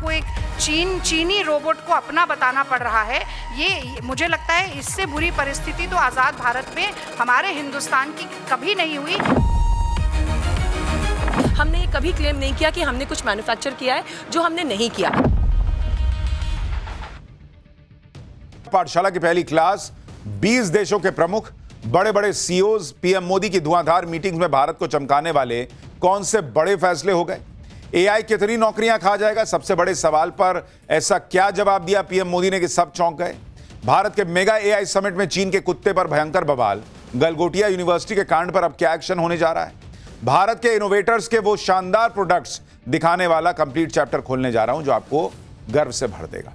आपको एक चीनी रोबोट को अपना बताना पड़ रहा है, ये मुझे लगता है इससे बुरी परिस्थिति तो आज़ाद भारत में हमारे हिंदुस्तान की कभी नहीं हुई। हमने ये कभी क्लेम नहीं किया कि हमने कुछ मैन्युफैक्चर किया है जो हमने नहीं किया। पाठशाला की पहली क्लास 20 देशों के प्रमुख, बड़े बड़े सीईओज, पीएम मोदी की धुआंधार मीटिंग्स में भारत को चमकाने वाले कौन से बड़े फैसले हो गए? एआई कितनी नौकरियां खा जाएगा? सबसे बड़े सवाल पर ऐसा क्या जवाब दिया पीएम मोदी ने कि सब चौंक गए? भारत के मेगा एआई समिट में चीन के कुत्ते पर भयंकर बवाल, गलगोटिया यूनिवर्सिटी के कांड पर अब क्या एक्शन होने जा रहा है? भारत के इनोवेटर्स के वो शानदार प्रोडक्ट्स दिखाने वाला कंप्लीट चैप्टर खोलने जा रहा हूं जो आपको गर्व से भर देगा।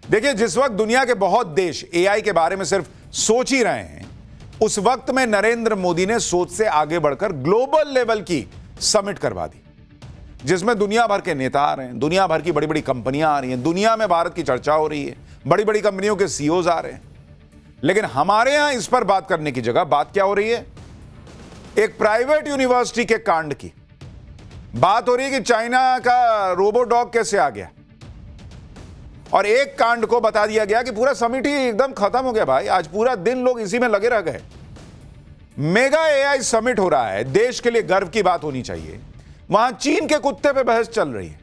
देखिए, जिस वक्त दुनिया के बहुत देश एआई के बारे में सिर्फ सोच ही रहे हैं, उस वक्त में नरेंद्र मोदी ने सोच से आगे बढ़कर ग्लोबल लेवल की समिट करवा दी, जिसमें दुनिया भर के नेता आ रहे हैं, दुनिया भर की बड़ी बड़ी कंपनियां आ रही हैं, दुनिया में भारत की चर्चा हो रही है, बड़ी बड़ी कंपनियों के सीईओज आ रहे हैं। लेकिन हमारे यहां इस पर बात करने की जगह बात क्या हो रही है? एक प्राइवेट यूनिवर्सिटी के कांड की बात हो रही है कि चाइना का रोबोडॉग कैसे आ गया, और एक कांड को बता दिया गया कि पूरा समिट ही एकदम खत्म हो गया। भाई, आज पूरा दिन लोग इसी में लगे रह गए। मेगा एआई समिट हो रहा है, देश के लिए गर्व की बात होनी चाहिए। वहां चीन के कुत्ते पे बहस चल रही है।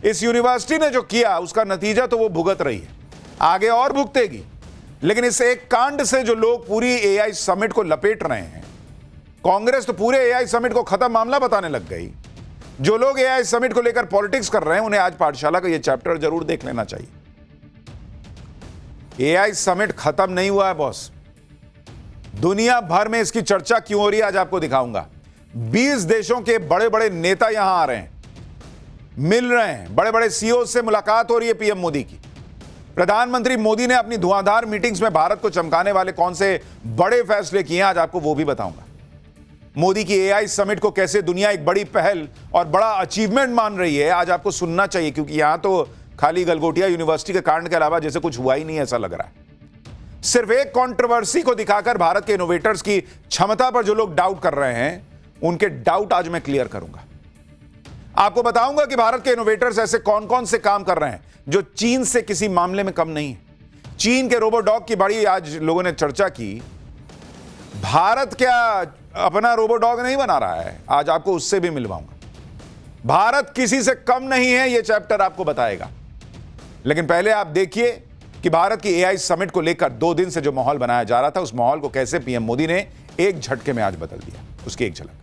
इस यूनिवर्सिटी ने जो किया उसका नतीजा तो वो भुगत रही है, आगे और भुगतेगी। लेकिन इस एक कांड से जो लोग पूरी एआई समिट को लपेट रहे हैं, कांग्रेस तो पूरे एआई समिट को खत्म मामला बताने लग गई। जो लोग एआई समिट को लेकर पॉलिटिक्स कर रहे हैं, उन्हें आज पाठशाला का यह चैप्टर जरूर देख लेना चाहिए। एआई समिट खत्म नहीं हुआ है बॉस। दुनिया भर में इसकी चर्चा क्यों हो रही है, आज आपको दिखाऊंगा। 20 देशों के बड़े बड़े नेता यहां आ रहे हैं, मिल रहे हैं, बड़े बड़े सीईओ से मुलाकात हो रही है पीएम मोदी की। प्रधानमंत्री मोदी ने अपनी धुआंधार मीटिंग्स में भारत को चमकाने वाले कौन से बड़े फैसले किए हैं, आज आपको वो भी बताऊंगा। मोदी की एआई समिट को कैसे दुनिया एक बड़ी पहल और बड़ा अचीवमेंट मान रही है, आज आपको सुनना चाहिए, क्योंकि यहां तो खाली गलगोटिया यूनिवर्सिटी के कांड के अलावा जैसे कुछ हुआ ही नहीं ऐसा लग रहा है। सिर्फ एक कंट्रोवर्सी को दिखाकर भारत के इनोवेटर्स की क्षमता पर जो लोग डाउट कर रहे हैं, उनके डाउट आज मैं क्लियर करूंगा। आपको बताऊंगा कि भारत के इनोवेटर्स ऐसे कौन कौन से काम कर रहे हैं जो चीन से किसी मामले में कम नहीं है। चीन के रोबोडॉग की बड़ी आज लोगों ने चर्चा की। भारत क्या अपना रोबोडॉग नहीं बना रहा है? आज आपको उससे भी मिलवाऊंगा। भारत किसी से कम नहीं है, यह चैप्टर आपको बताएगा। लेकिन पहले आप देखिए कि भारत की एआई समिट को लेकर 2 दिन से जो माहौल बनाया जा रहा था, उस माहौल को कैसे पीएम मोदी ने एक झटके में आज बदल दिया। उसकी एक झलक।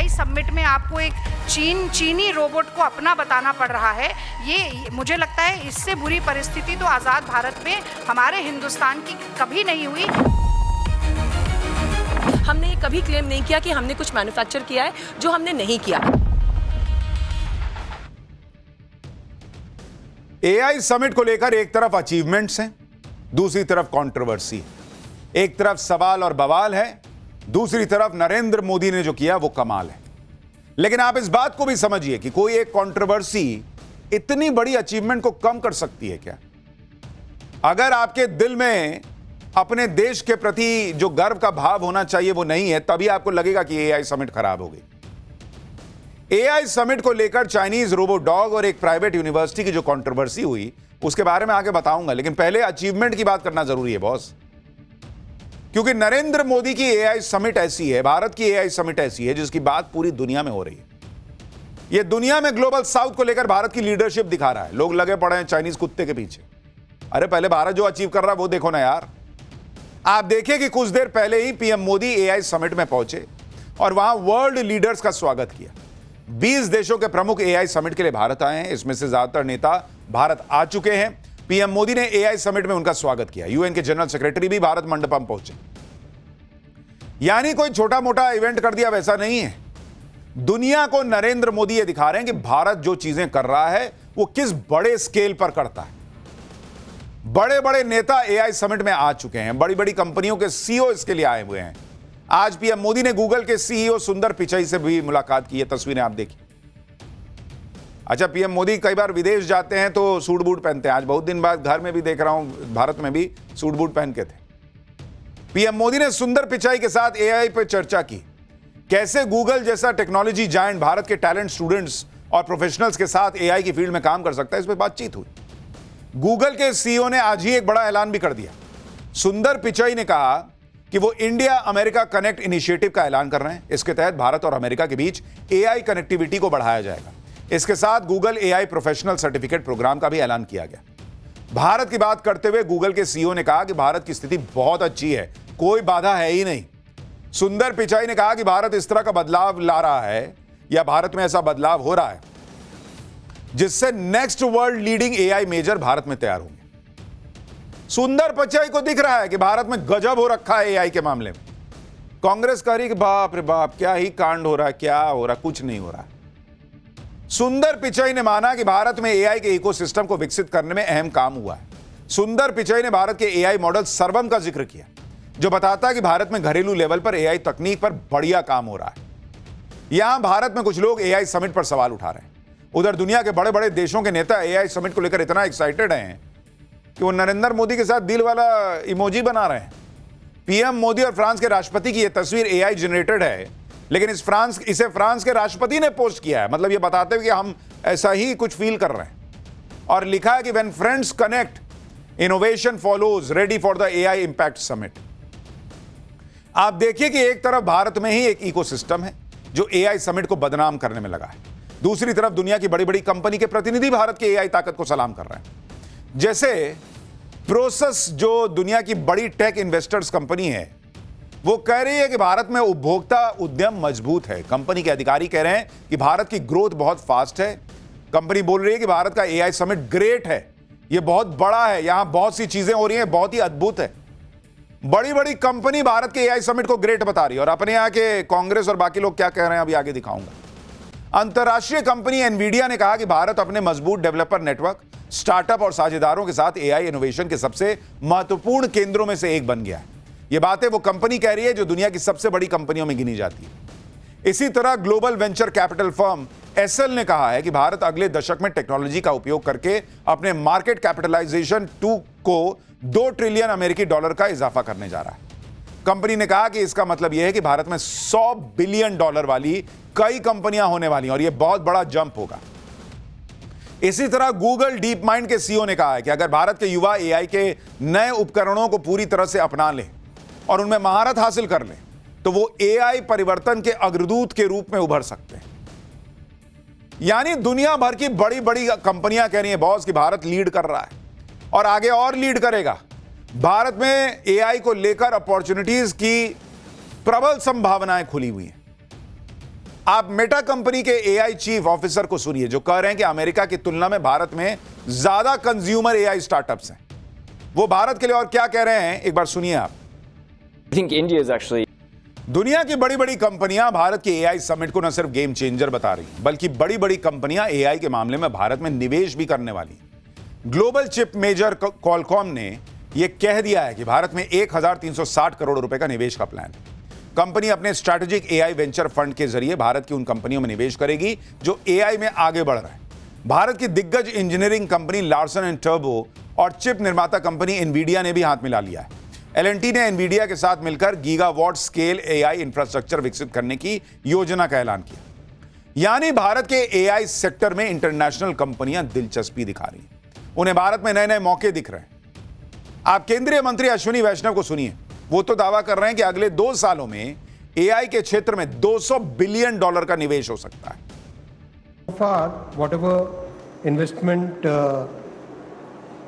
समिट में आपको एक चीनी रोबोट को अपना बताना पड़ रहा है, ये मुझे लगता है इससे बुरी परिस्थिति तो आज़ाद भारत में हमारे हिंदुस्तान की कभी नहीं हुई। हमने ये कभी क्लेम नहीं किया कि हमने कुछ मैन्युफैक्चर किया है जो हमने नहीं किया। एआई समिट को लेकर एक तरफ अचीवमेंट्स हैं, दूसरी तरफ कंट्रोवर्सी। एक तरफ सवाल और बवाल है, दूसरी तरफ नरेंद्र मोदी ने जो किया वो कमाल है। लेकिन आप इस बात को भी समझिए कि कोई एक कंट्रोवर्सी इतनी बड़ी अचीवमेंट को कम कर सकती है क्या? अगर आपके दिल में अपने देश के प्रति जो गर्व का भाव होना चाहिए वो नहीं है, तभी आपको लगेगा कि एआई समिट खराब हो गई। एआई समिट को लेकर चाइनीज रोबोडॉग और एक प्राइवेट यूनिवर्सिटी की जो कंट्रोवर्सी हुई, उसके बारे में आगे बताऊंगा। लेकिन पहले अचीवमेंट की बात करना जरूरी है बॉस, क्योंकि नरेंद्र मोदी की एआई समिट ऐसी है, भारत की एआई समिट ऐसी है जिसकी बात पूरी दुनिया में हो रही है। यह दुनिया में ग्लोबल साउथ को लेकर भारत की लीडरशिप दिखा रहा है। लोग लगे पड़े हैं चाइनीज कुत्ते के पीछे। अरे पहले भारत जो अचीव कर रहा है वो देखो ना यार। आप देखिए कि कुछ देर पहले ही पीएम मोदी एआई समिट में पहुंचे और वहां वर्ल्ड लीडर्स का स्वागत किया। 20 देशों के प्रमुख एआई समिट के लिए भारत आए हैं। इसमें से ज्यादातर नेता भारत आ चुके हैं। पीएम मोदी ने एआई समिट में उनका स्वागत किया। यूएन के जनरल सेक्रेटरी भी भारत मंडपम पहुंचे। यानी कोई छोटा मोटा इवेंट कर दिया वैसा नहीं है। दुनिया को नरेंद्र मोदी ये दिखा रहे हैं कि भारत जो चीजें कर रहा है वो किस बड़े स्केल पर करता है। बड़े बड़े नेता एआई समिट में आ चुके हैं। बड़ी बड़ी कंपनियों के सीईओ इसके लिए आए हुए हैं। आज पीएम मोदी ने गूगल के सीईओ सुंदर पिचाई से भी मुलाकात की है। तस्वीरें आप देखिए। अच्छा, पीएम मोदी कई बार विदेश जाते हैं तो सूट बूट पहनते हैं। आज बहुत दिन बाद घर में भी देख रहा हूं, भारत में भी सूट बूट पहन के थे। पीएम मोदी ने सुंदर पिचाई के साथ एआई पर चर्चा की। कैसे गूगल जैसा टेक्नोलॉजी जायंट भारत के टैलेंट स्टूडेंट्स और प्रोफेशनल्स के साथ एआई की फील्ड में काम कर सकता है, इस पर बातचीत हुई। गूगल के सीईओ ने आज ही एक बड़ा ऐलान भी कर दिया। सुंदर पिचाई ने कहा कि वो इंडिया अमेरिका कनेक्ट इनिशिएटिव का ऐलान कर रहे हैं। इसके तहत भारत और अमेरिका के बीच एआई कनेक्टिविटी को बढ़ाया जाएगा। इसके साथ Google AI professional certificate programme का भी ऐलान किया गया। भारत की बात करते हुए गूगल के सीईओ ने कहा कि भारत की स्थिति बहुत अच्छी है, कोई बाधा है ही नहीं। सुंदर पिचाई ने कहा कि भारत इस तरह का बदलाव ला रहा है या भारत में ऐसा बदलाव हो रहा है जिससे next world leading AI major Bharat में तैयार होंगे। सुंदर पिचाई को दिख रहा है कि भारत में गजब हो रखा है एआई के मामले में। कांग्रेस कह रही कि बाप रे बाप, क्या ही कांड हो रहा है, क्या हो रहा है, कुछ नहीं हो रहा। सुंदर पिचाई ने माना कि भारत में एआई के इकोसिस्टम को विकसित करने में अहम काम हुआ है। सुंदर पिचाई ने भारत के एआई मॉडल सर्वम का जिक्र किया, जो बताता है कि भारत में घरेलू लेवल पर एआई तकनीक पर बढ़िया काम हो रहा है। यहां भारत में कुछ लोग एआई समिट पर सवाल उठा रहे हैं। उधर दुनिया के बड़े बड़े देशों के नेता एआई समिट को लेकर इतना एक्साइटेड हैं कि वो नरेंद्र मोदी के साथ दिल वाला इमोजी बना रहे हैं। पीएम मोदी और फ्रांस के राष्ट्रपति की यह तस्वीर एआई जनरेटेड है, लेकिन इसे फ्रांस के राष्ट्रपति ने पोस्ट किया है। मतलब ये बताते हुए कि हम ऐसा ही कुछ फील कर रहे हैं। और लिखा है कि when friends connect, innovation follows, ready for the AI impact summit. आप देखिए कि एक तरफ भारत में ही एक इकोसिस्टम है जो एआई समिट को बदनाम करने में लगा है, दूसरी तरफ दुनिया की बड़ी बड़ी कंपनी के प्रतिनिधि भारत के एआई ताकत को सलाम कर रहे हैं। जैसे प्रोसेस, जो दुनिया की बड़ी टेक इन्वेस्टर्स कंपनी है, वो कह रही है कि भारत में उपभोक्ता उद्यम मजबूत है। कंपनी के अधिकारी कह रहे हैं कि भारत की ग्रोथ बहुत फास्ट है। कंपनी बोल रही है कि भारत का एआई समिट ग्रेट है, यह बहुत बड़ा है, यहां बहुत सी चीजें हो रही हैं, बहुत ही अद्भुत है। बड़ी बड़ी कंपनी भारत के एआई समिट को ग्रेट बता रही है। और अपने यहां के कांग्रेस और बाकी लोग क्या कह रहे हैं अभी आगे दिखाऊंगा। अंतर्राष्ट्रीय कंपनी एनवीडिया ने कहा कि भारत अपने मजबूत डेवलपर नेटवर्क, स्टार्टअप और साझेदारों के साथ एआई इनोवेशन के सबसे महत्वपूर्ण केंद्रों में से एक बन गया है। यह बातें वो कंपनी कह रही है जो दुनिया की सबसे बड़ी कंपनियों में गिनी जाती है। इसी तरह global venture capital firm Accel ने कहा है कि भारत अगले दशक में टेक्नोलॉजी का उपयोग करके अपने मार्केट कैपिटलाइजेशन को $2 ट्रिलियन अमेरिकी डॉलर का इजाफा करने जा रहा है। कंपनी ने कहा कि इसका मतलब यह है कि भारत में $100 बिलियन वाली कई कंपनियां होने वाली हैं और यह बहुत बड़ा जंप होगा। इसी तरह गूगल डीप माइंड के सीईओ ने कहा है कि अगर भारत के युवा एआई के नए उपकरणों को पूरी तरह से अपना लें और उनमें महारत हासिल कर लें तो वो एआई परिवर्तन के अग्रदूत के रूप में उभर सकते हैं। यानी दुनिया भर की बड़ी बड़ी कंपनियां कह रही हैं बॉस कि भारत लीड कर रहा है और आगे और लीड करेगा। भारत में एआई को लेकर अपॉर्चुनिटीज की प्रबल संभावनाएं खुली हुई हैं। आप मेटा कंपनी के एआई चीफ ऑफिसर को सुनिए, जो कह रहे हैं कि अमेरिका की तुलना में भारत में ज्यादा कंज्यूमर एआई स्टार्टअप्स हैं। वो भारत के लिए और क्या कह रहे हैं, एक बार सुनिए आप। I think India is actually दुनिया की बड़ी बड़ी कंपनियां भारत के एआई समिट को न सिर्फ गेम चेंजर बता रही हैं, बल्कि बड़ी बड़ी कंपनियां एआई के मामले में भारत में निवेश भी करने वाली हैं। ग्लोबल चिप मेजर क्वालकॉम ने यह कह दिया है कि भारत में 1360 करोड़ रुपए का निवेश का प्लान है। कंपनी अपने स्ट्रैटेजिक एआई वेंचर फंड के जरिए भारत की उन कंपनियों में निवेश करेगी जो एआई में आगे बढ़ रहे हैं। भारत की दिग्गज engineering company Larsen and turbo और चिप निर्माता कंपनी एनवीडिया ने भी हाथ मिला लिया है। एलएनटी ने एनवीडिया के साथ मिलकर गीगावाट स्केल एआई इंफ्रास्ट्रक्चर विकसित करने की योजना का ऐलान किया। यानी भारत के एआई सेक्टर में इंटरनेशनल कंपनियां दिलचस्पी दिखा रही हैं, उन्हें भारत में नए नए मौके दिख रहे हैं। आप केंद्रीय मंत्री अश्विनी वैष्णव को सुनिए, वो तो दावा कर रहे हैं कि अगले 2 सालों में एआई के क्षेत्र में $200 बिलियन का निवेश हो सकता है। So far, whatever investment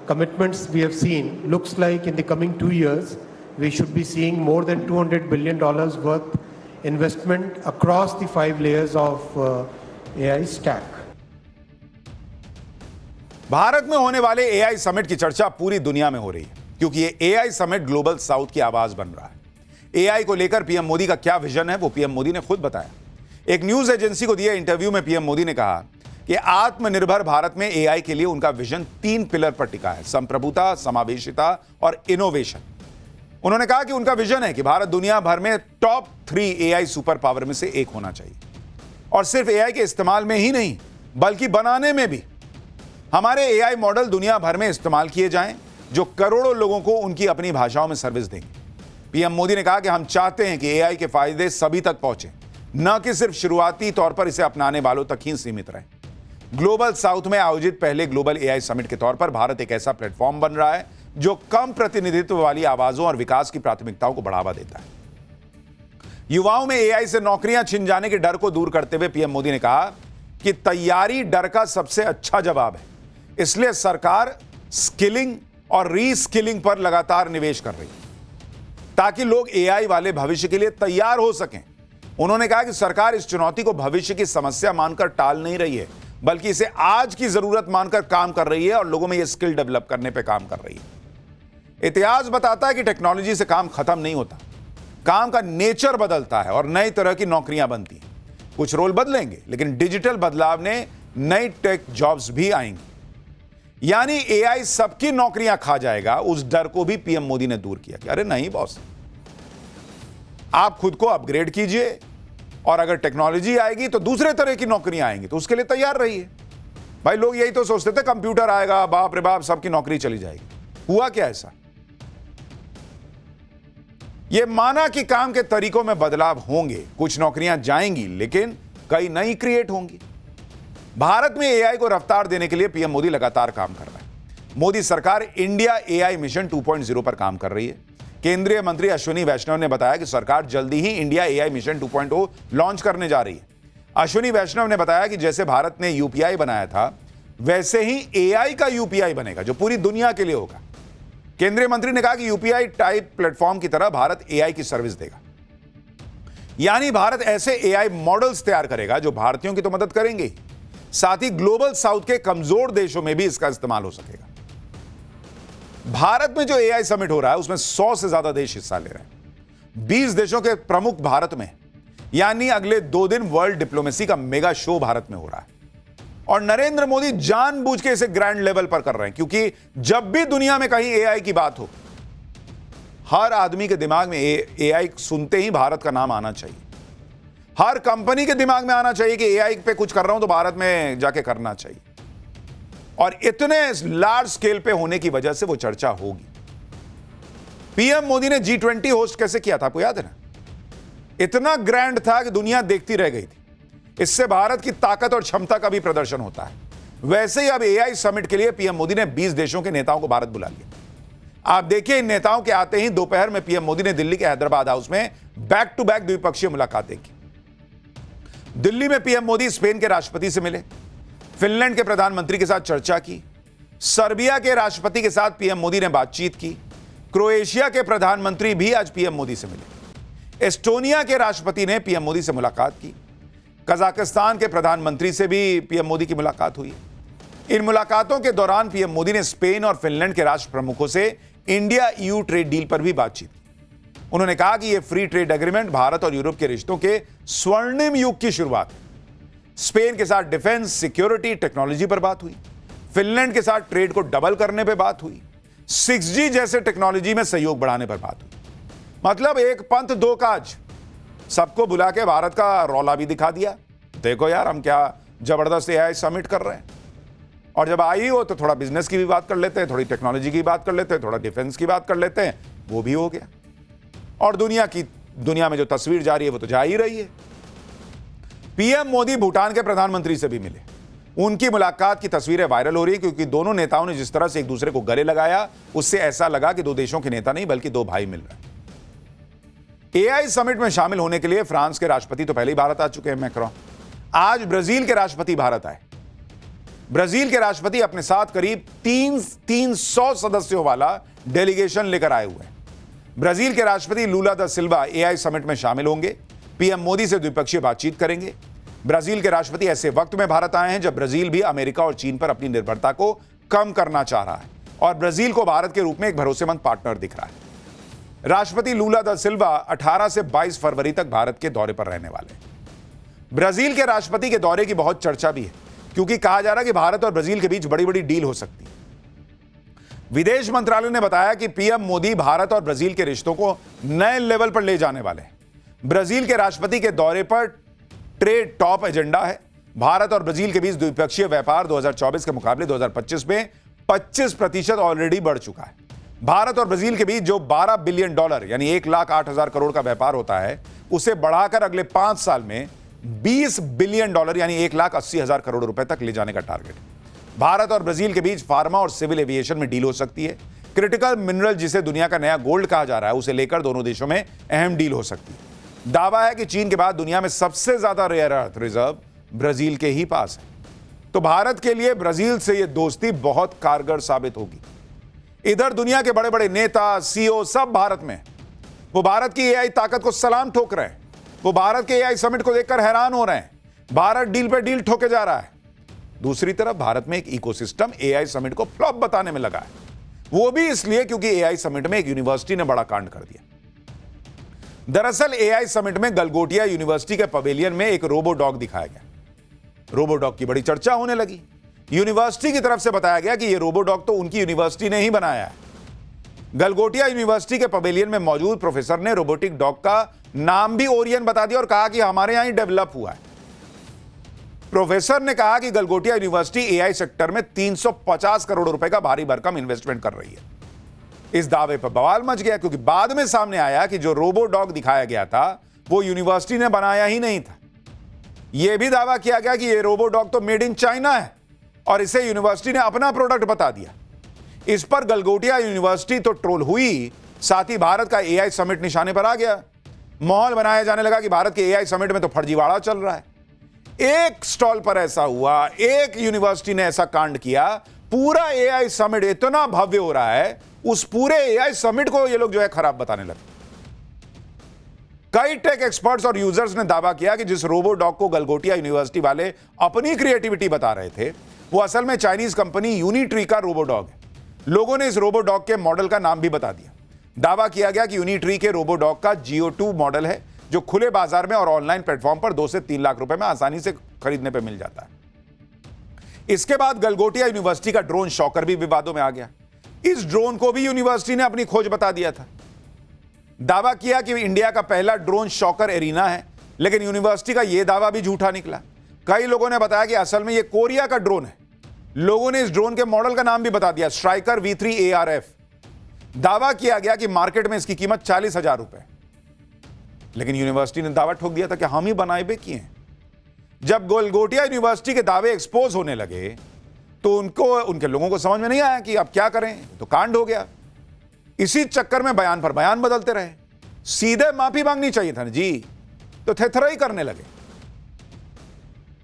commitments we have seen, looks like in the coming 2 years, we should be seeing more than $200 billion worth investment across the 5 layers of AI stack. Bharat में होने वाले एआई समिट की चर्चा पूरी दुनिया में हो रही है, क्योंकि ये एआई समिट ग्लोबल साउथ की आवाज बन रहा है। एआई को लेकर पीएम मोदी का क्या विजन है, वो पीएम मोदी ने खुद बताया। एक न्यूज एजेंसी को दिए इंटरव्यू में पीएम मोदी ने कहा कि आत्मनिर्भर भारत में एआई के लिए उनका विजन 3 पिलर पर टिका है: संप्रभुता, समावेशिता और इनोवेशन। उन्होंने कहा कि उनका विजन है कि भारत दुनिया भर में टॉप 3 एआई सुपर पावर में से एक होना चाहिए, और सिर्फ एआई के इस्तेमाल में ही नहीं बल्कि बनाने में भी। हमारे एआई मॉडल दुनिया भर में इस्तेमाल किए जाएं, जो करोड़ों लोगों को उनकी अपनी भाषाओं में सर्विस देंगे। पीएम मोदी ने कहा कि हम चाहते हैं कि एआई के फायदे सभी तक पहुंचे, न कि सिर्फ शुरुआती तौर पर इसे अपनाने वालों तक ही सीमित रहे। ग्लोबल साउथ में आयोजित पहले ग्लोबल एआई समिट के तौर पर भारत एक ऐसा प्लेटफॉर्म बन रहा है जो कम प्रतिनिधित्व वाली आवाजों और विकास की प्राथमिकताओं को बढ़ावा देता है। युवाओं में एआई से नौकरियां छिन जाने के डर को दूर करते हुए पीएम मोदी ने कहा कि तैयारी डर का सबसे अच्छा जवाब है, इसलिए सरकार स्किलिंग और रीस्किलिंग पर लगातार निवेश कर रही है ताकि लोग एआई वाले भविष्य के लिए तैयार हो सकें। उन्होंने कहा कि सरकार इस चुनौती को भविष्य की समस्या मानकर टाल नहीं रही है, बल्कि इसे आज की जरूरत मानकर काम कर रही है और लोगों में यह स्किल डेवलप करने पर काम कर रही है। इतिहास बताता है कि टेक्नोलॉजी से काम खत्म नहीं होता, काम का नेचर बदलता है और नई तरह की नौकरियां बनती हैं। कुछ रोल बदलेंगे, लेकिन डिजिटल बदलाव ने नई टेक जॉब्स भी आएंगी। यानी एआई सबकी नौकरियां खा जाएगा, उस डर को भी पीएम मोदी ने दूर किया कि अरे नहीं बॉस, आप खुद को अपग्रेड कीजिए और अगर टेक्नोलॉजी आएगी तो दूसरे तरह की नौकरियां आएंगी, तो उसके लिए तैयार रहिए। भाई लोग यही तो सोचते थे कंप्यूटर आएगा, बाप रे बाप सबकी नौकरी चली जाएगी। हुआ क्या ऐसा? यह माना कि काम के तरीकों में बदलाव होंगे, कुछ नौकरियां जाएंगी, लेकिन कई नई क्रिएट होंगी। भारत में एआई को रफ्तार देने के लिए पीएम मोदी लगातार काम कर रहा है। मोदी सरकार इंडिया एआई मिशन 2.0 पर काम कर रही है। केंद्रीय मंत्री अश्विनी वैष्णव ने बताया कि सरकार जल्दी ही इंडिया एआई मिशन 2.0 लॉन्च करने जा रही है। अश्विनी वैष्णव ने बताया कि जैसे भारत ने यूपीआई बनाया था, वैसे ही एआई का यूपीआई बनेगा, जो पूरी दुनिया के लिए होगा। केंद्रीय मंत्री ने कहा कि यूपीआई टाइप प्लेटफॉर्म की तरह भारत एआई की सर्विस देगा। यानी भारत ऐसे एआई मॉडल्स तैयार करेगा जो भारतीयों की तो मदद करेंगे, साथ ही ग्लोबल साउथ के कमजोर देशों में भी इसका इस्तेमाल हो सकेगा। भारत में जो एआई समिट हो रहा है, उसमें 100 से ज्यादा देश हिस्सा ले रहे हैं। 20 देशों के प्रमुख भारत में, यानी अगले 2 दिन वर्ल्ड डिप्लोमेसी का मेगा शो भारत में हो रहा है। और नरेंद्र मोदी जानबूझ के इसे ग्रैंड लेवल पर कर रहे हैं, क्योंकि जब भी दुनिया में कहीं एआई की बात हो, हर आदमी के दिमाग में एआई सुनते ही भारत का नाम आना चाहिए। हर कंपनी के दिमाग में आना चाहिए कि एआई पे कुछ कर रहा हूं तो भारत में जाके करना चाहिए। और इतने लार्ज स्केल पे होने की वजह से वो चर्चा होगी। पीएम मोदी ने G20 होस्ट कैसे किया था, आपको याद है ना? इतना ग्रैंड था कि दुनिया देखती रह गई थी। इससे भारत की ताकत और क्षमता का भी प्रदर्शन होता है। वैसे ही अब एआई समिट के लिए पीएम मोदी ने 20 देशों के नेताओं को भारत बुला लिया। आप देखिए, इन नेताओं के आते ही दोपहर में पीएम मोदी ने दिल्ली के हैदराबाद हाउस में बैक टू बैक द्विपक्षीय मुलाकातें की। दिल्ली में पीएम मोदी स्पेन के राष्ट्रपति से मिले, फिनलैंड के प्रधानमंत्री के साथ चर्चा की, सर्बिया के राष्ट्रपति के साथ पीएम मोदी ने बातचीत की, क्रोएशिया के प्रधानमंत्री भी आज पीएम मोदी से मिले, एस्टोनिया के राष्ट्रपति ने पीएम मोदी से मुलाकात की, कजाकिस्तान के प्रधानमंत्री से भी पीएम मोदी की मुलाकात हुई। इन मुलाकातों के दौरान पीएम मोदी ने स्पेन और फिनलैंड के राष्ट्र प्रमुखों से इंडिया ईयू ट्रेड डील पर भी बातचीत की। उन्होंने कहा कि यह फ्री ट्रेड एग्रीमेंट भारत और यूरोप के रिश्तों के स्वर्णिम युग की शुरुआत है। स्पेन के साथ डिफेंस, सिक्योरिटी, टेक्नोलॉजी पर बात हुई। फिनलैंड के साथ ट्रेड को डबल करने पर बात हुई। 6G जैसे टेक्नोलॉजी में सहयोग बढ़ाने पर बात हुई। मतलब एक पंथ दो काज, सबको बुला के भारत का रौला भी दिखा दिया। देखो यार, हम क्या जबरदस्त एआई समिट कर रहे हैं। और जब आई हो तो थोड़ा बिजनेस की भी बात कर लेते हैं, थोड़ी टेक्नोलॉजी की बात कर लेते हैं, थोड़ा डिफेंस की बात कर लेते हैं, वो भी हो गया। और दुनिया में जो तस्वीर जा रही है वो तो जा ही रही है। पीएम मोदी भूटान के प्रधानमंत्री से भी मिले। उनकी मुलाकात की तस्वीरें वायरल हो रही है, क्योंकि दोनों नेताओं ने जिस तरह से एक दूसरे को गले लगाया, उससे ऐसा लगा कि 2 देशों के नेता नहीं बल्कि 2 भाई मिल रहे हैं। एआई समिट में शामिल होने के लिए फ्रांस के राष्ट्रपति तो पहले ही भारत आ चुके हैं, मैक्रोन। आज ब्राजील के राष्ट्रपति भारत आए। ब्राजील के राष्ट्रपति अपने साथ करीब 300 सदस्यों वाला डेलीगेशन लेकर आए हुए हैं। ब्राजील के राष्ट्रपति लूला दा सिल्वा एआई समिट में शामिल होंगे। पीएम मोदी से द्विपक्षीय बातचीत करेंगे। ब्राजील के राष्ट्रपति ऐसे वक्त में भारत आए हैं जब ब्राजील भी अमेरिका और चीन पर अपनी निर्भरता को कम करना चाह रहा है और ब्राजील को भारत के रूप में एक भरोसेमंद पार्टनर दिख रहा है। राष्ट्रपति लूला दा सिल्वा 18 से 22 फरवरी तक भारत के दौरे पर रहने वाले हैं। ब्राजील के राष्ट्रपति के दौरे की बहुत चर्चा भी है, क्योंकि कहा जा रहा है कि भारत और ब्राजील के बीच बड़ी बड़ी डील हो सकती है। विदेश मंत्रालय ने बताया कि पीएम मोदी भारत और ब्राजील के रिश्तों को नए लेवल पर ले जाने वाले हैं। ब्राजील के राष्ट्रपति के दौरे पर ट्रेड टॉप एजेंडा है। भारत और ब्राजील के बीच द्विपक्षीय व्यापार 2024 के मुकाबले 2025 में 25% ऑलरेडी बढ़ चुका है। भारत और ब्राजील के बीच जो $12 बिलियन यानी 1,08,000 करोड़ का व्यापार होता है, उसे बढ़ाकर अगले 5 साल में $20 बिलियन यानी 1,80,000 करोड़ रुपए तक ले जाने का टारगेट है। भारत और ब्राजील के बीच फार्मा और सिविल एविएशन में डील हो सकती है। क्रिटिकल मिनरल, जिसे दुनिया का नया गोल्ड कहा जा रहा है, उसे लेकर दोनों देशों में अहम डील हो सकती है। दावा है कि चीन के बाद दुनिया में सबसे ज्यादा रेयर अर्थ रिजर्व ब्राजील के ही पास है। तो भारत के लिए ब्राजील से यह दोस्ती बहुत कारगर साबित होगी। इधर दुनिया के बड़े बड़े नेता, सीईओ सब भारत में, वो भारत की एआई ताकत को सलाम ठोक रहे हैं। वो भारत के एआई समिट को देखकर हैरान हो रहे हैं। भारत डील पे डील ठोके जा रहा है। दूसरी तरफ भारत में एक इकोसिस्टम एआई समिट को फ्लॉप बताने में लगा है, वो भी इसलिए क्योंकि एआई समिट में एक यूनिवर्सिटी ने बड़ा कांड कर दिया। दरअसल एआई समिट में गलगोटिया यूनिवर्सिटी के पवेलियन में एक रोबो डॉग दिखाया गया। रोबो डॉग की बड़ी चर्चा होने लगी। यूनिवर्सिटी की तरफ से बताया गया कि यह रोबो डॉग तो उनकी यूनिवर्सिटी ने ही बनाया है। गलगोटिया यूनिवर्सिटी के पवेलियन में मौजूद प्रोफेसर ने रोबोटिक डॉग का नाम भी ओरियन बता दिया और कहा कि हमारे यहां ही डेवलप हुआ है। प्रोफेसर ने कहा कि गलगोटिया यूनिवर्सिटी एआई सेक्टर में 350 करोड़ रुपए का भारी भरकम इन्वेस्टमेंट कर रही है। इस दावे पर बवाल मच गया क्योंकि बाद में सामने आया कि जो रोबो डॉग दिखाया गया था वो यूनिवर्सिटी ने बनाया ही नहीं था। यह भी दावा किया गया कि यह रोबो डॉग तो मेड इन चाइना है और इसे यूनिवर्सिटी ने अपना प्रोडक्ट बता दिया। इस पर गलगोटिया यूनिवर्सिटी तो ट्रोल हुई, साथ ही भारत का एआई समिट निशाने पर आ गया। माहौल बनाया जाने लगा कि भारत के एआई समिट में तो फर्जीवाड़ा चल रहा है। एक स्टॉल पर ऐसा हुआ, एक यूनिवर्सिटी ने ऐसा कांड किया, पूरा एआई समिट इतना भव्य हो रहा है, उस पूरे एआई समिट को ये लोग जो है खराब बताने लगे। कई टेक एक्सपर्ट्स और यूजर्स ने दावा किया कि जिस रोबो डॉग को गलगोटिया यूनिवर्सिटी वाले अपनी क्रिएटिविटी बता रहे थे, वो असल में चाइनीज कंपनी यूनिट्री का रोबो डॉग है। लोगों ने इस रोबो डॉग के मॉडल का नाम भी बता दिया। दावा किया गया कि यूनिट्री के रोबो डॉग का GO2 मॉडल है, जो खुले बाजार में और ऑनलाइन प्लेटफॉर्म पर 2 से 3 लाख रुपए में आसानी से खरीदने पर मिल जाता है। इसके बाद गलगोटिया यूनिवर्सिटी का ड्रोन शॉकर भी विवादों में आ गया। इस ड्रोन को भी यूनिवर्सिटी ने अपनी खोज बता दिया था। दावा किया कि इंडिया का पहला ड्रोन शॉकर एरिना है, लेकिन यूनिवर्सिटी का यह दावा भी झूठा निकला। कई लोगों ने बताया कि असल में यह कोरिया का ड्रोन है। लोगों ने इस ड्रोन के मॉडल का नाम भी बता दिया, स्ट्राइकर V3 ARF। दावा किया गया कि मार्केट में इसकी कीमत 40,000 रुपए, लेकिन यूनिवर्सिटी ने दावा ठोक दिया था कि हम ही बनाए बे किए हैं। जब गलगोटिया यूनिवर्सिटी के दावे एक्सपोज होने लगे तो उनके लोगों को समझ में नहीं आया कि अब क्या करें, तो कांड हो गया। इसी चक्कर में बयान पर बयान बदलते रहे। सीधे माफी मांगनी चाहिए था ना जी, तो थेथराई करने लगे।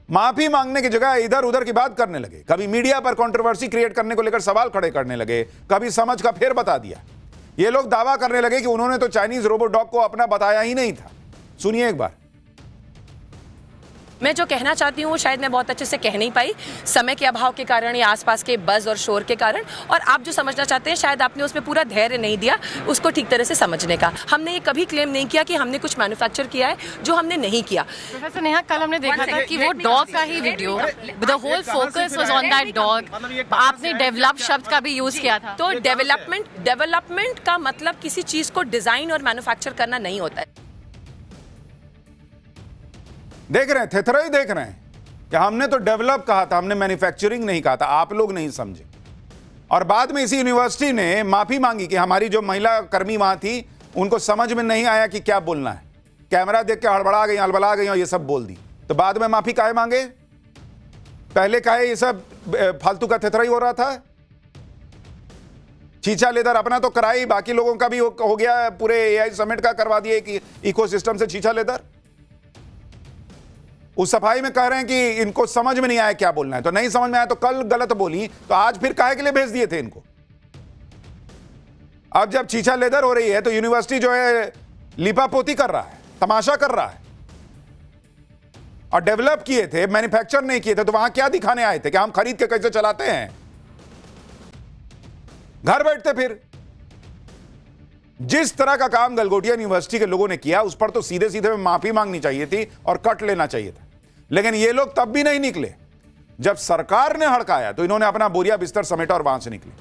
माफी मांगने की जगह इधर उधर की बात करने लगे। कभी मीडिया पर कंट्रोवर्सी क्रिएट करने को लेकर सवाल खड़े करने लगे, कभी समझ का फेर बता दिया। ये लोग दावा करने लगे कि उन्होंने तो चाइनीज रोबो डॉग को अपना बताया ही नहीं था। सुनिए एक बार। मैं जो कहना चाहती हूँ वो शायद मैं बहुत अच्छे से कह नहीं पाई, समय के अभाव के कारण या आसपास के बज़ और शोर के कारण, और आप जो समझना चाहते हैं शायद आपने उसमें पूरा धैर्य नहीं दिया उसको ठीक तरह से समझने का। हमने ये कभी क्लेम नहीं किया कि हमने कुछ मैन्युफैक्चर किया है, जो हमने नहीं किया। प्रोफेसर नेहा, कल हमने देखा था कि वो डॉग का ही video, the whole focus was on that dog. आपने डेवलप शब्द का भी यूज किया था। तो डेवलपमेंट का मतलब किसी चीज को डिजाइन और मैन्युफैक्चर करना नहीं होता है। देख रहे हैं, थेथराई देख रहे हैं कि हमने तो डेवलप कहा था, हमने मैन्युफैक्चरिंग नहीं कहा था, आप लोग नहीं समझे। और बाद में इसी यूनिवर्सिटी ने माफी मांगी कि हमारी जो महिला कर्मी वहां थी उनको समझ में नहीं आया कि क्या बोलना है, कैमरा देख के हड़बड़ा गई और ये सब बोल दी। तो बाद में माफी काहे मांगे? पहले काहे ये सब फालतू का थेथराई हो रहा था? छीछा लेदर अपना तो कराई, बाकी लोगों का भी हो गया, पूरे एआई समिट का करवा दिए कि इकोसिस्टम से छीछा लेदर। उस सफाई में कह रहे हैं कि इनको समझ में नहीं आया क्या बोलना है, तो नहीं समझ में आया तो कल गलत बोली, तो आज फिर काहे के लिए भेज दिए थे इनको? अब जब छीछा लेदर हो रही है तो यूनिवर्सिटी जो है लिपापोती कर रहा है, तमाशा कर रहा है। और डेवलप किए थे, मैन्युफैक्चर नहीं किए थे, तो वहां क्या दिखाने आए थे कि हम खरीद के कैसे चलाते हैं? घर बैठते फिर। जिस तरह का काम गलगोटिया यूनिवर्सिटी के लोगों ने किया उस पर तो सीधे सीधे में माफी मांगनी चाहिए थी और कट लेना चाहिए था, लेकिन ये लोग तब भी नहीं निकले। जब सरकार ने हड़काया तो इन्होंने अपना बोरिया बिस्तर समेटा और वहां से निकले।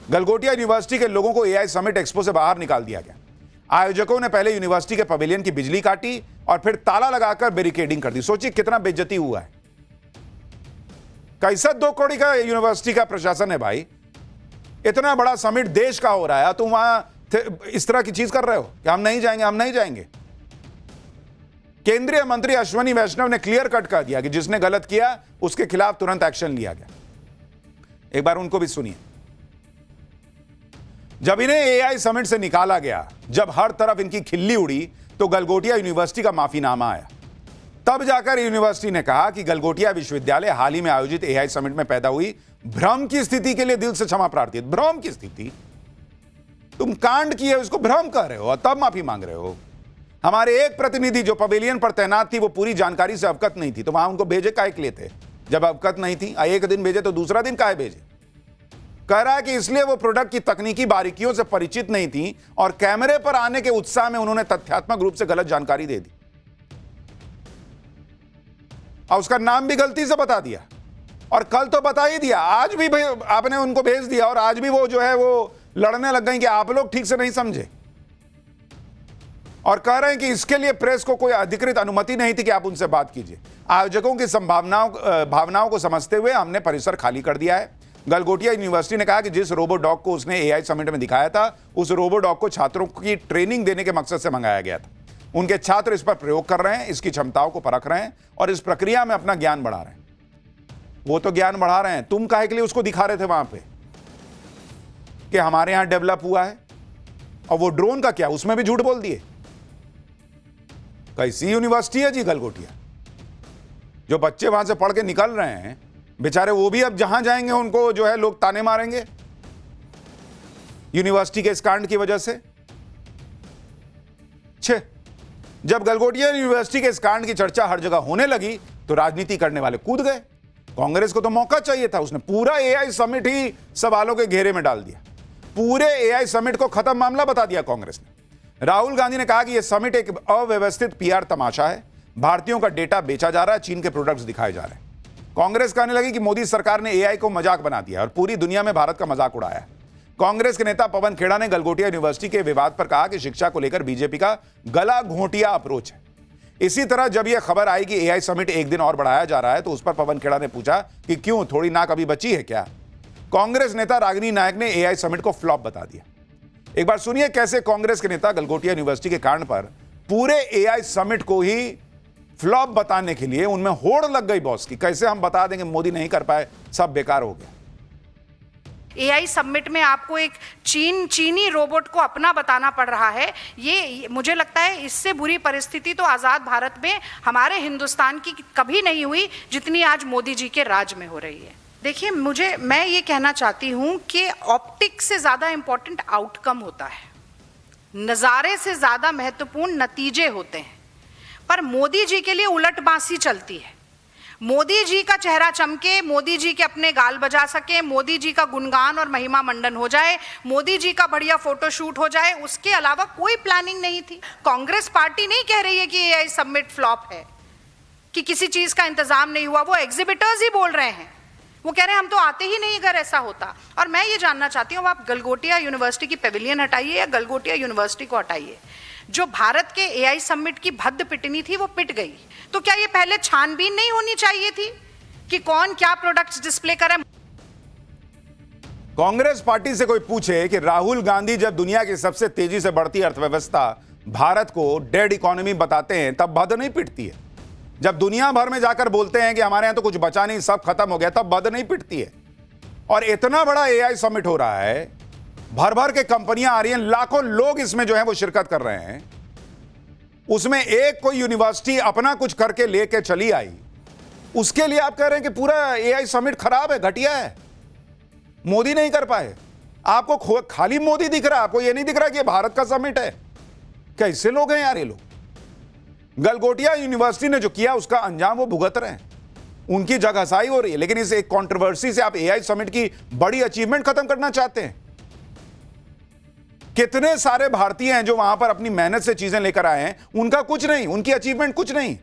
गलगोटिया यूनिवर्सिटी के लोगों को एआई समिट एक्सपो से बाहर निकाल दिया गया। आयोजकों ने पहले यूनिवर्सिटी के पवेलियन की बिजली काटी और फिर ताला लगाकर बैरिकेडिंग कर दी। सोचिए कितना बेइज्जती हुआ है। कैसा 2 करोड़ का यूनिवर्सिटी का प्रशासन है भाई? इतना बड़ा समिट देश का हो रहा है, तुम वहां इस तरह की चीज कर रहे हो कि हम नहीं जाएंगे, हम नहीं जाएंगे। केंद्रीय मंत्री अश्विनी वैष्णव ने क्लियर कट कर दिया कि जिसने गलत किया उसके खिलाफ तुरंत एक्शन लिया गया। एक बार उनको भी सुनिए। जब इन्हें एआई समिट से निकाला गया, जब हर तरफ इनकी खिल्ली उड़ी, तो गलगोटिया यूनिवर्सिटी का माफीनामा आया। तब जाकर यूनिवर्सिटी ने कहा कि गलगोटिया विश्वविद्यालय हाल ही में आयोजित एआई समिट में पैदा हुई भ्रम की स्थिति के लिए दिल से क्षमा प्रार्थी है। भ्रम की स्थिति? तुम कांड किए उसको भ्रम कर रहे हो और तब माफी मांग रहे हो। हमारे एक प्रतिनिधि जो पवेलियन पर तैनात थी वो पूरी जानकारी से अवगत नहीं थी, तो वहां उनको भेजे काहे के लिए थे? जब अवगत नहीं थी, एक दिन भेजे तो दूसरा दिन काहे भेजे? कह रहा है कि इसलिए वो प्रोडक्ट की तकनीकी बारीकियों से परिचित नहीं थी और कैमरे पर आने के उत्साह में उन्होंने तथ्यात्मक रूप से गलत जानकारी दे दी और उसका नाम भी गलती से बता दिया। और कल तो बता ही दिया, आज भी आपने उनको भेज दिया और आज भी वो जो है वो लड़ने लग गए कि आप लोग ठीक से नहीं समझे और कह रहे हैं कि इसके लिए प्रेस को कोई अधिकृत अनुमति नहीं थी कि आप उनसे बात कीजिए। आयोजकों की भावनाओं को समझते हुए हमने परिसर खाली कर दिया है। गलगोटिया यूनिवर्सिटी ने कहा कि जिस रोबो डॉग को उसने एआई समिट में दिखाया था, उस रोबो डॉग को छात्रों की ट्रेनिंग देने के मकसद से मंगाया गया था। उनके छात्र इस पर प्रयोग कर रहे हैं, इसकी क्षमताओं को परख रहे हैं और इस प्रक्रिया में अपना ज्ञान बढ़ा रहे हैं। वो तो ज्ञान बढ़ा रहे हैं, तुम काहे के लिए उसको दिखा रहे थे वहां पे कि हमारे यहां डेवलप हुआ है? और वो ड्रोन का क्या, उसमें भी झूठ बोल दिए। कैसी यूनिवर्सिटी है जी गलगोटिया? जो बच्चे वहां से पढ़ के निकल रहे हैं बेचारे, वो भी अब जहां जाएंगे उनको जो है लोग ताने मारेंगे यूनिवर्सिटी के इस कांड की वजह से। जब गलगोटिया यूनिवर्सिटी के इस कांड की चर्चा हर जगह होने लगी तो राजनीति करने वाले कूद गए। कांग्रेस को तो मौका चाहिए था, उसने पूरा एआई समिट ही सवालों के घेरे में डाल दिया। पूरे एआई समिट को खत्म मामला बता दिया कांग्रेस ने। राहुल गांधी ने कहा कि यह समिट एक अव्यवस्थित पीआर तमाशा है, भारतीयों का डेटा बेचा जा रहा है, चीन के प्रोडक्ट्स दिखाए जा रहे हैं। कांग्रेस कहने लगी कि मोदी सरकार ने एआई को मजाक बना दिया और पूरी दुनिया में भारत का मजाक उड़ाया। कांग्रेस के नेता पवन खेड़ा ने गलगोटिया यूनिवर्सिटी के विवाद पर कहा कि शिक्षा को लेकर बीजेपी का गला घोंटिया अप्रोच है। इसी तरह जब यह खबर आई कि एआई समिट एक दिन और बढ़ाया जा रहा है तो उस पर पवन खेड़ा ने पूछा कि क्यों, थोड़ी नाक अभी बची है क्या? कांग्रेस नेता रागिनी नायक ने एआई समिट को फ्लॉप बता दिया। एक बार सुनिए कैसे कांग्रेस के नेता गलगोटिया यूनिवर्सिटी के कांड पर पूरे एआई समिट को ही फ्लॉप बताने के लिए उनमें होड़ लग गई बॉस की। कैसे हम बता देंगे मोदी नहीं कर पाए, सब बेकार हो गया। एआई समिट में आपको एक चीनी रोबोट को अपना बताना पड़ रहा है। ये मुझे लगता है इससे बुरी परिस्थिति तो आज़ाद भारत में हमारे हिंदुस्तान की कभी नहीं हुई जितनी आज मोदी जी के राज में हो रही है। देखिए, मैं ये कहना चाहती हूँ कि ऑप्टिक्स से ज़्यादा इम्पोर्टेंट आउटकम होता है, नज़ारे से ज़्यादा महत्वपूर्ण नतीजे होते हैं। पर मोदी जी के लिए उलट बांसी चलती है। मोदी जी का चेहरा चमके, मोदी जी के अपने गाल बजा सके, मोदी जी का गुणगान और महिमा मंडन हो जाए, मोदी जी का बढ़िया फोटोशूट हो जाए, उसके अलावा कोई प्लानिंग नहीं थी। कांग्रेस पार्टी नहीं कह रही है कि एआई समिट फ्लॉप है, कि किसी चीज का इंतजाम नहीं हुआ। वो एग्जिबिटर्स ही बोल रहे हैं, वो कह रहे हैं हम तो आते ही नहीं अगर ऐसा होता। और मैं ये जानना चाहती हूँ, आप गलगोटिया यूनिवर्सिटी की पेविलियन हटाइए या गलगोटिया यूनिवर्सिटी को हटाइए। जो भारत के एआई समिट की भद्द पिटनी थी वो पिट गई। तो क्या ये पहले छानबीन नहीं होनी चाहिए थी कि कौन क्या प्रोडक्ट्स डिस्प्ले करे? कांग्रेस पार्टी से कोई पूछे कि राहुल गांधी जब दुनिया की सबसे तेजी से बढ़ती अर्थव्यवस्था भारत को डेड इकोनॉमी बताते हैं तब भद्द नहीं पिटती है। जब दुनिया भर में जाकर बोलते हैं कि हमारे यहां तो कुछ बचा नहीं, सब खत्म हो गया, तब भद्द नहीं पिटती है। और इतना बड़ा एआई समिट हो रहा है, भर भर के कंपनियां आ रही हैं, लाखों लोग इसमें जो है वो शिरकत कर रहे हैं। उसमें एक कोई यूनिवर्सिटी अपना कुछ करके लेके चली आई, उसके लिए आप कह रहे हैं कि पूरा एआई समिट खराब है, घटिया है, मोदी नहीं कर पाए। आपको खाली मोदी दिख रहा है, आपको यह नहीं दिख रहा कि ये भारत का समिट है। कैसे लोग हैं यार ये लोग? गलगोटिया यूनिवर्सिटी ने जो किया उसका अंजाम वो भुगत रहे हैं, उनकी जगहसाई हो रही है। लेकिन इस एक कंट्रोवर्सी से आप एआई समिट की बड़ी अचीवमेंट खत्म करना चाहते हैं। कितने सारे भारतीय हैं जो वहां पर अपनी मेहनत से चीजें लेकर आए हैं, उनका कुछ नहीं, उनकी अचीवमेंट कुछ नहीं।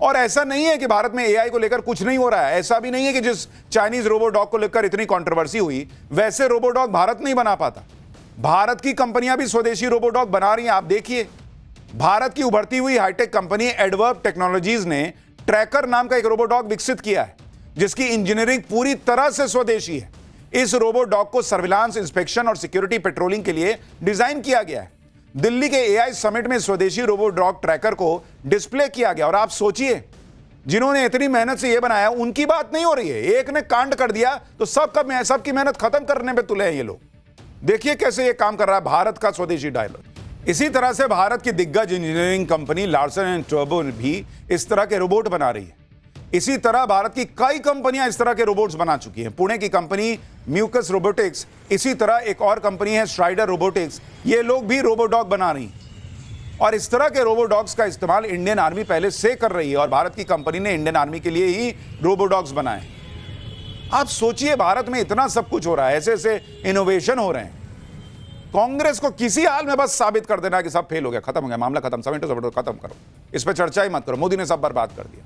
और ऐसा नहीं है कि भारत में एआई को लेकर कुछ नहीं हो रहा है। ऐसा भी नहीं है कि जिस चाइनीज रोबो डॉग को लेकर इतनी कंट्रोवर्सी हुई वैसे रोबो डॉग भारत नहीं बना पाता। भारत की कंपनियां भी स्वदेशी रोबो डॉग बना रही हैं। आप देखिए, भारत की उभरती हुई हाईटेक कंपनी एडवर्ब टेक्नोलॉजीज ने ट्रैकर नाम का एक रोबो डॉग विकसित किया है। जिसकी इंजीनियरिंग पूरी तरह से स्वदेशी है। इस रोबो डॉग को सर्विलांस, इंस्पेक्शन और सिक्योरिटी पेट्रोलिंग के लिए डिजाइन किया गया है। दिल्ली के एआई समिट में स्वदेशी रोबो डॉग ट्रैकर को डिस्प्ले किया गया। और आप सोचिए, जिन्होंने इतनी मेहनत से यह बनाया, उनकी बात नहीं हो रही है। एक ने कांड कर दिया तो सबकी मेहनत खत्म करने पे तुले हैं ये लोग। देखिए कैसे ये काम कर रहा है भारत का स्वदेशी डायलॉग। इसी तरह से भारत की दिग्गज engineering company Larsen and turbo भी इस तरह के रोबोट बना रही है। इसी तरह भारत की कई कंपनियां इस तरह के रोबोट्स बना चुकी हैं। पुणे की कंपनी म्यूकस रोबोटिक्स, इसी तरह एक और कंपनी है स्ट्राइडर रोबोटिक्स, ये लोग भी रोबोडॉग बना रही हैं। और इस तरह के रोबोडॉग्स का इस्तेमाल इंडियन आर्मी पहले से कर रही है और भारत की कंपनी ने इंडियन आर्मी के लिए ही रोबोडॉग्स बनाए। आप सोचिए, भारत में इतना सब कुछ हो रहा है, ऐसे ऐसे इनोवेशन हो रहे हैं। कांग्रेस को किसी हाल में बस साबित कर देना कि सब फेल हो गया, खत्म हो गया, मामला खत्म, समेटो खत्म करो, इस पर चर्चा ही मत करो, मोदी ने सब बर्बाद कर दिया।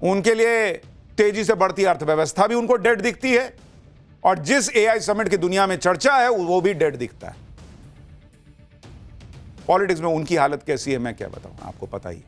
उनके लिए तेजी से बढ़ती अर्थव्यवस्था भी उनको डेड दिखती है और जिस एआई समिट की दुनिया में चर्चा है वो भी डेड दिखता है। पॉलिटिक्स में उनकी हालत कैसी है मैं क्या बताऊं, आपको पता ही है।